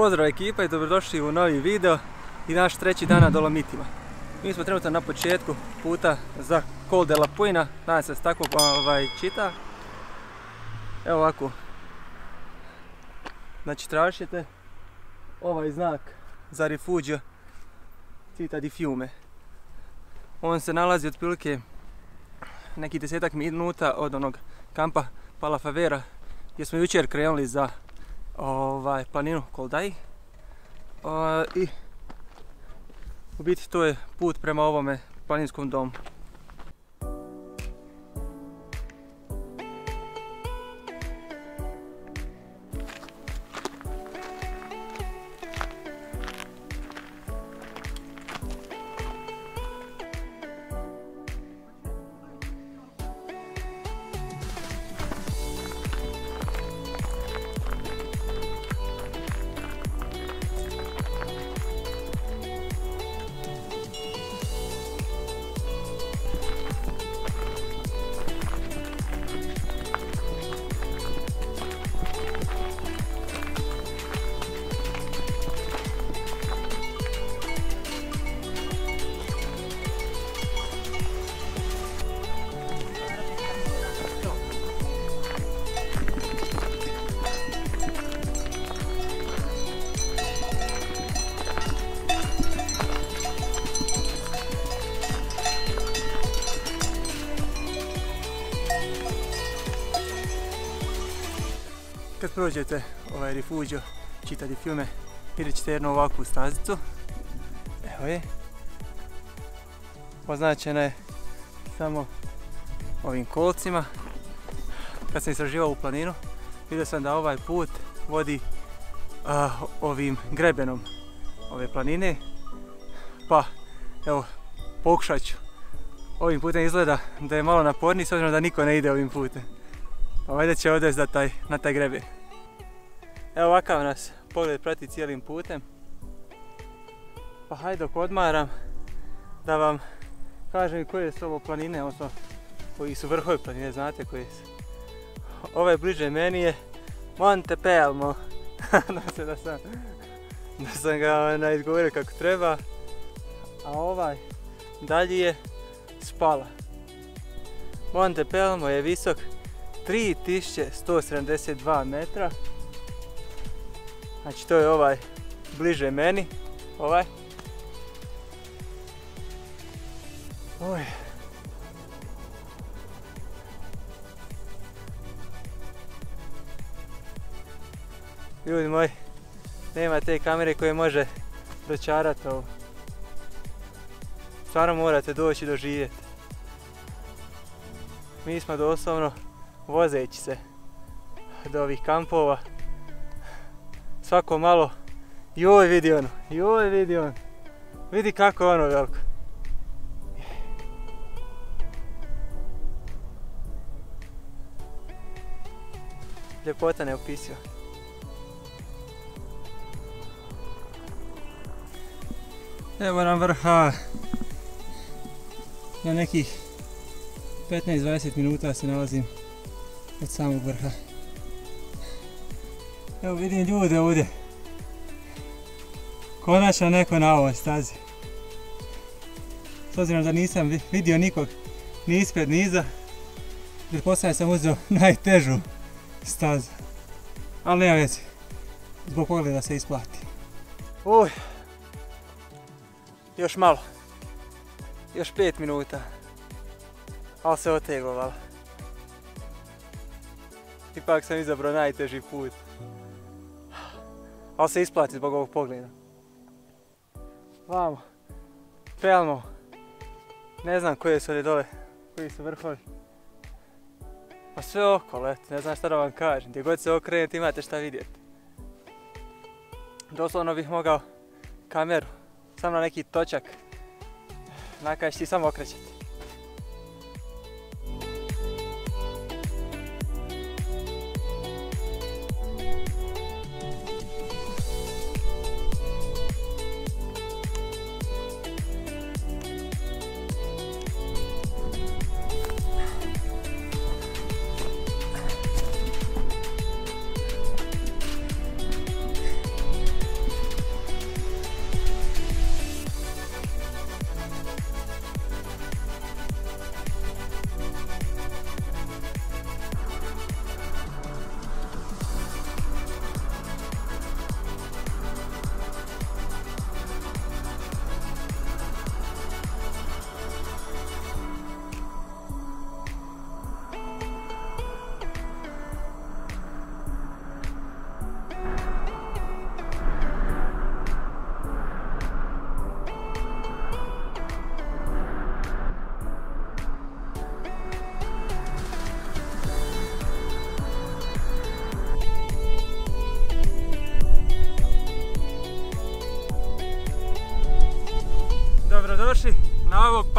Pozdrav ekipa i dobrodošli u novi video i naš treći dan na Dolomitima. Mi smo trenutno na početku puta za Col de la Puina, nadam se da se tako čita. Evo ovako, znači tražit ćete ovaj znak za Rifugio Città di Fiume. On se nalazi otprilike nekih 10 minuta od onog kampa Palafavera gdje smo jučer krenuli za planinu Col d'Ai. I u biti to je put prema ovome planinskom domu. Kad prođete ovaj Rifugio Città di Fiume, vidjet ćete jednu ovakvu stazicu. Evo je. Označena je samo ovim kolcima. Kad sam istraživao u planinu, vidio sam da ovaj put vodi ovim grebenom ove planine. Pa, evo, pokušat ću. Ovim putem izgleda da je malo naporniji, s obzirom da niko ne ide ovim putem. Pa valjda će odvesti na taj greben. Evo ovakav nas pogled prati cijelim putem. Pa hajde dok odmaram da vam kažem koje su ovo planine, odnosno koji su vrhovi planine, znate koje su. Ovaj bliže meni je Monte Pelmo. Nadam se da sam ga izgovorio kako treba. A ovaj dalje je Spala. Monte Pelmo je visok 3172 metra. Znači to je ovaj bliže meni. Ovaj. Oj. Ljudi moji, nema te kamere koje može dočarati ovo. Stvarno morate doći doživjeti. Mi smo doslovno vozeći se do ovih kampova svako malo, joj vidi ono, vidi kako je ono veliko. Ljepota neopisiva. Evo nam vrha, na nekih 15-20 minuta se nalazim od samog vrha. Evo vidim ljude ovdje. Konačno neko na ovoj stazi. S obzirom da nisam vidio nikog ni ispred ni iza, pretpostavljam sam uzeo najtežu stazu. Ali nema veze, zbog pogleda se isplati. Uj, još malo. Još 5 minuta. Ali se oteglo malo. Ipak sam izabrao najteži put. Ali se isplati zbog ovog pogleda. Vamo, Pelmo. Ne znam koje su ovdje dole, koji su vrhovi. Pa sve okolo, eto, ne znam šta da vam kažem. Gdje god se okrenete imate šta vidjeti. Doslovno bih mogao kameru sam na neki točak nakažiti i samo okrećete.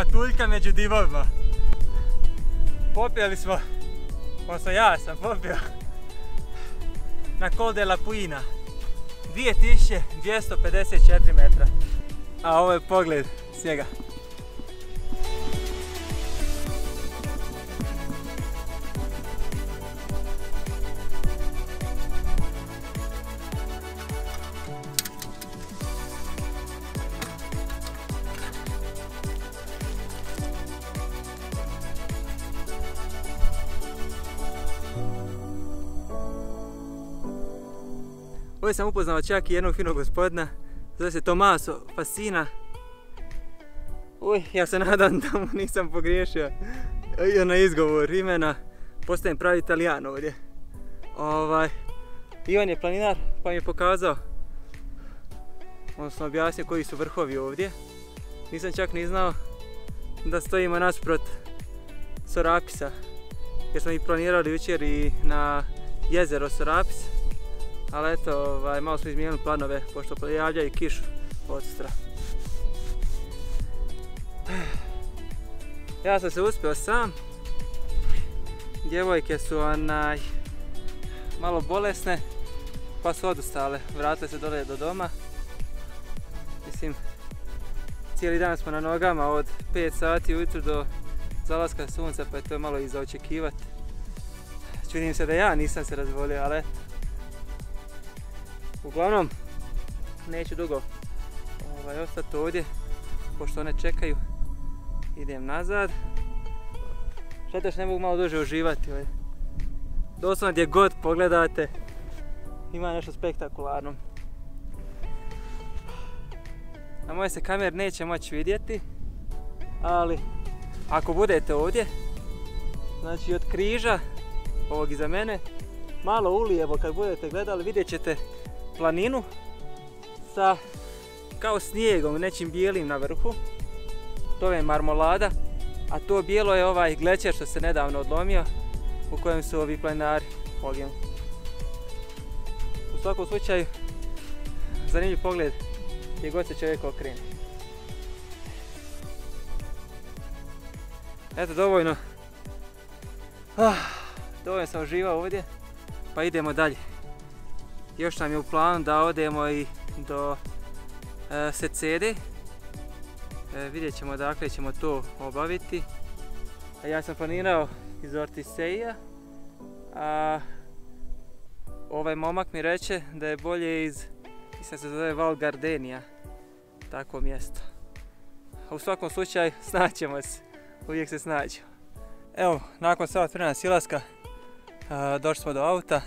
patuljka među divovima. Popjeli smo, odnosno ja sam popio na Col de la Puina 2254 metra. A ovo je pogled s njega. Ovdje sam upoznao čak i jednog finog gospodina, zove se Tommaso Fascina. Uj, ja se nadam da mu nisam pogriješio na izgovor imena, postajem pravi Italijan ovdje. Ivan je planinar pa mi je pokazao, odnosno objasnio koji su vrhovi ovdje. Nisam čak ni znao da stojimo nasprot Sorapisa, jer smo i planirali jučer i na jezero Sorapis. Ali eto, malo smo izmijenili planove, pošto pojavljaju kišu odstra. Ja sam se uspio sam. Djevojke su malo bolesne, pa su odustale. Vratile se dole do doma. Mislim, cijeli dan smo na nogama od 5 sati ujutro do zalaska sunca, pa je to malo i za očekivati. Čudim se da ja nisam se razbolio, ali eto. Uglavnom, neću dugo ostati ovdje, pošto one čekaju. Idem nazad. Šteta što ne mogu malo duže uživati ovdje. Doslovno gdje god pogledate, ima nešto spektakularno. Na moje se kamer neće moći vidjeti, ali ako budete ovdje, znači od križa, ovog iza mene, malo ulijevo kad budete gledali, vidjet ćete planinu sa kao snijegom, nečim bijelim na vrhu. To je marmolada, a to bijelo je ovaj glečer što se nedavno odlomio, u kojem su ovi planinari poginuli. U svakom slučaju, zanimljiv pogled gdje god se čovjek okrene. Eto, dovoljno. Dovoljno sam uživao ovdje, pa idemo dalje. Još nam je u planu da odemo i do Secede. Vidjet ćemo dakle ćemo to obaviti. Ja sam planirao iz Ortiseia, a ovaj momak mi reče da je bolje iz, mislim se zove Val Gardenia, takvo mjesto. U svakom slučaju snaćemo se, uvijek se snađemo. Evo, nakon sat vremena silaska došli smo do auta.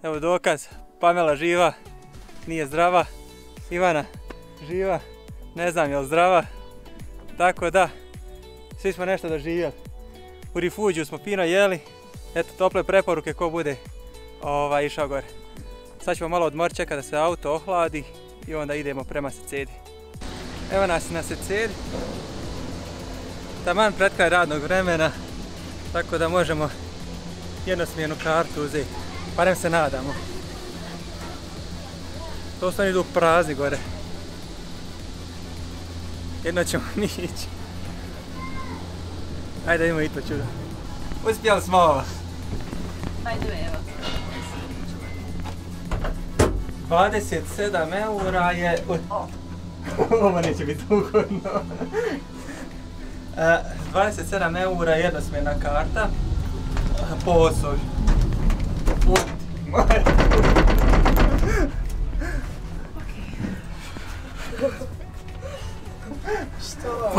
Evo dokaz, Pamela živa, nije zdrava. Ivana živa, ne znam je li zdrava. Tako da, svi smo nešto doživjeli. U Rifuđiju smo fino jeli. Eto, tople preporuke ko bude išao gore. Sad ćemo malo odmor čekati da se auto ohladi i onda idemo prema Secedi. Evo nas na Secedi. Taman pred kraj radnog vremena, tako da možemo jednosmjernu kartu uzeti. Barem se nadamo. To stvarno idu prazni gore. Jedno ćemo mi ići. Ajde idemo i to čudo. Uspjeli smo ovo. Ajde evo. 27 eura je... Ovo neće biti ugodno. 27 eura je jednosmjerna karta. Po osobi. Što?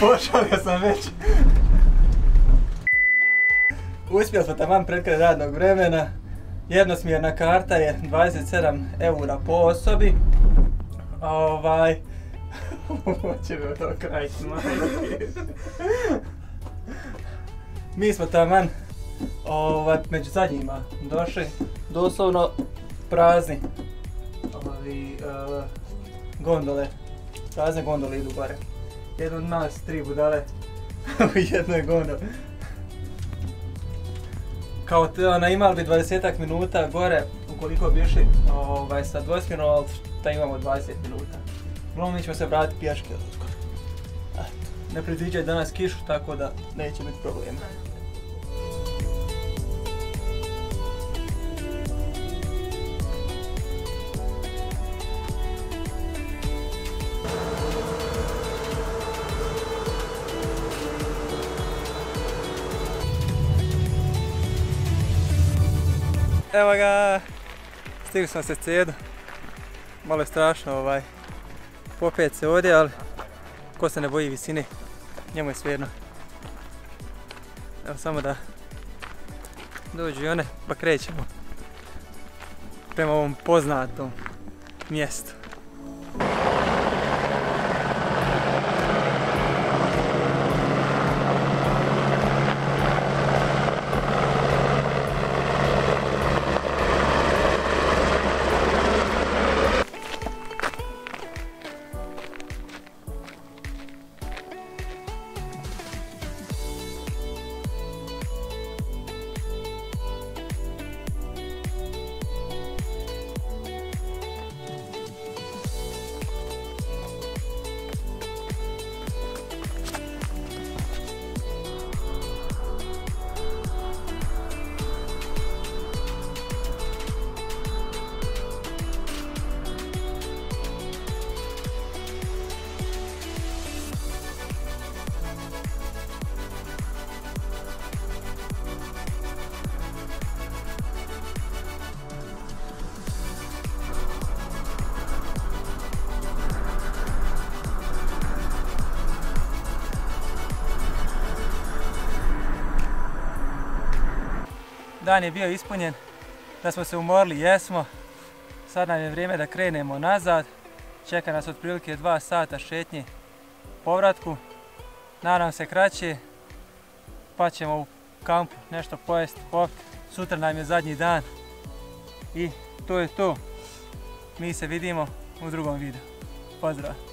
Pošalio sam već. Uspjeli smo taman pred kraj radnog vremena. Jednosmjerna karta je 27 eura po osobi. Ovo će mi to krajiti. Mi smo taman među zadnjima došli, doslovno prazni gondole, prazne gondole idu gore. Jedno od nas 3 budale u jednoj gondoli. Kao imali bi 20 minuta gore ukoliko bi išli sa dvosmjernom, ali šta imamo 20 minuta. Uglavnom mi ćemo se vratiti pješke od gore. ne predviđaju danas kišu, tako da neće biti problema. Evo ga, stigli smo se Cedu. Malo je strašno popet se ovdje, ali ko se ne boji visine, njemu je svejedno. Evo samo da dođu i one, pa krećemo prema ovom poznatom mjestu. Dan je bio ispunjen, da smo se umorili, jesmo. Sad nam je vrijeme da krenemo nazad. Čeka nas otprilike 2 sata šetnje povratku. Nadam se kraće, pa ćemo u kampu nešto pojesti, popiti. Sutra nam je zadnji dan i to je to. Mi se vidimo u drugom videu. Pozdrav!